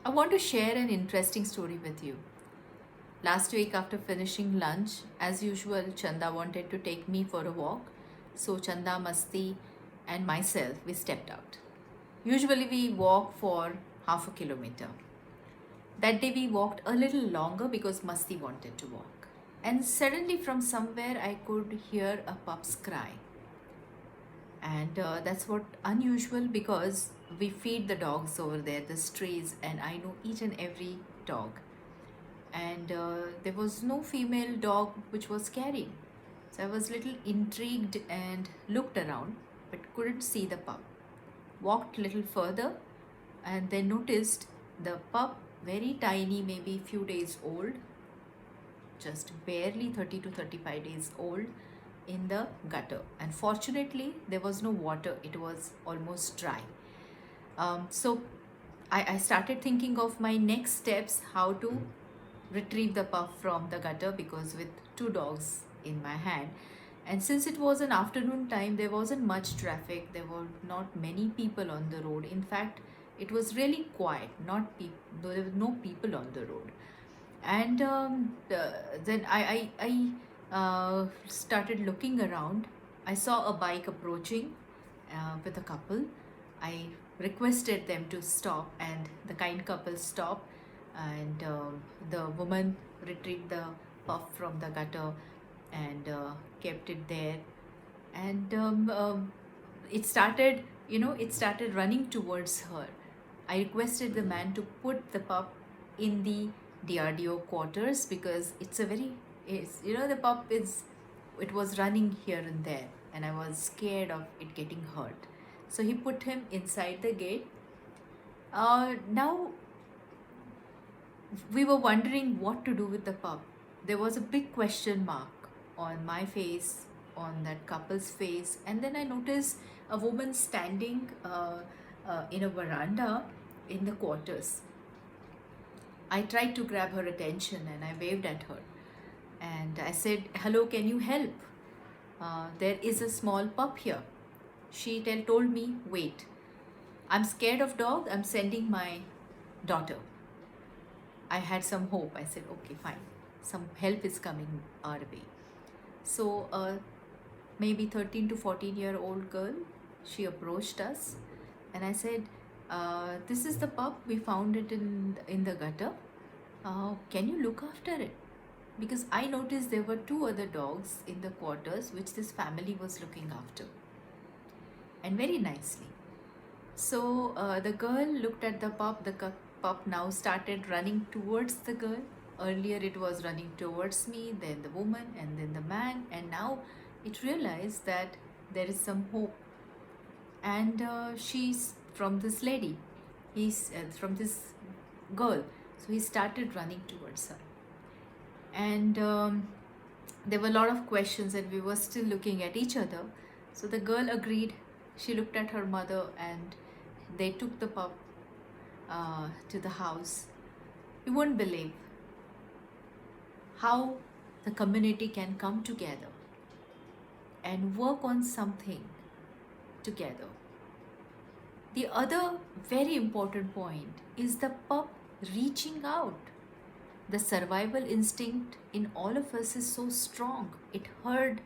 I want to share an interesting story with you. Last week, after finishing lunch, as usual, Chanda wanted to take me for a walk. So, Chanda, Masti, and myself, we stepped out. Usually, we walk for half a kilometer. That day, we walked a little longer because Masti wanted to walk. And suddenly, from somewhere, I could hear a pup's cry. And that's what unusual because we feed the dogs over there, the strays, and I know each and every dog. And there was no female dog which was carrying. So I was little intrigued and looked around but couldn't see the pup. Walked little further and then noticed the pup, very tiny, maybe few days old, just barely 30 to 35 days old, in the gutter. And fortunately there was no water, it was almost dry. So I started thinking of my next steps, how to retrieve the pup from the gutter, because with two dogs in my hand, and since it was an afternoon time, there wasn't much traffic, there were not many people on the road. In fact, it was really quiet, there were no people on the road. And then I started looking around. I saw a bike approaching with a couple. I requested them to stop, and the kind couple stopped, and the woman retrieved the pup from the gutter and kept it there. And it started running towards her. I requested the man to put the pup in the DRDO quarters, because the pup it was running here and there, and I was scared of it getting hurt. So he put him inside the gate. Now we were wondering what to do with the pup. There was a big question mark on my face, on that couple's face, and then I noticed a woman standing in a veranda in the quarters. I tried to grab her attention and I waved at her and I said, "Hello, can you help? There is a small pup here." She told me, "Wait, I'm scared of dog, I'm sending my daughter." I had some hope. I said, "Okay, fine, some help is coming our way." So maybe 13 to 14-year-old girl, she approached us and I said, "This is the pup, we found it in the gutter. Can you look after it?" Because I noticed there were two other dogs in the quarters which this family was looking after, and very nicely. So the girl looked at the pup. The pup now started running towards the girl. Earlier it was running towards me, then the woman, and then the man, and now it realized that there is some hope. And she's from this lady, he's from this girl. So he started running towards her, and there were a lot of questions and we were still looking at each other. So the girl agreed. She looked at her mother and they took the pup to the house. You won't believe how the community can come together and work on something together. The other very important point is the pup reaching out. The survival instinct in all of us is so strong. It heard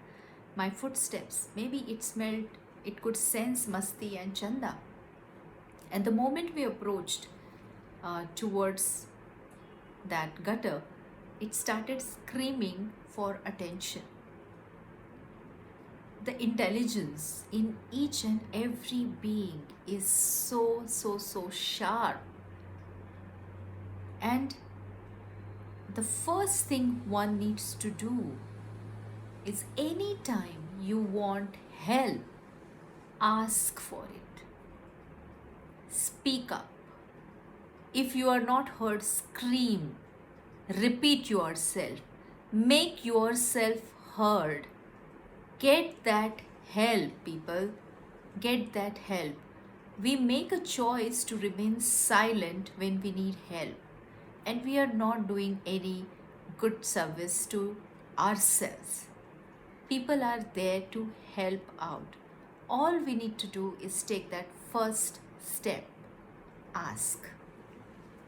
my footsteps. Maybe it smelled, it could sense Masti and Chanda. And the moment we approached towards that gutter, it started screaming for attention. The intelligence in each and every being is so sharp. And the first thing one needs to do is, anytime you want help, ask for it. Speak up. If you are not heard, scream. Repeat yourself. Make yourself heard. Get that help, people. Get that help. We make a choice to remain silent when we need help, and we are not doing any good service to ourselves. People are there to help out. All we need to do is take that first step. Ask.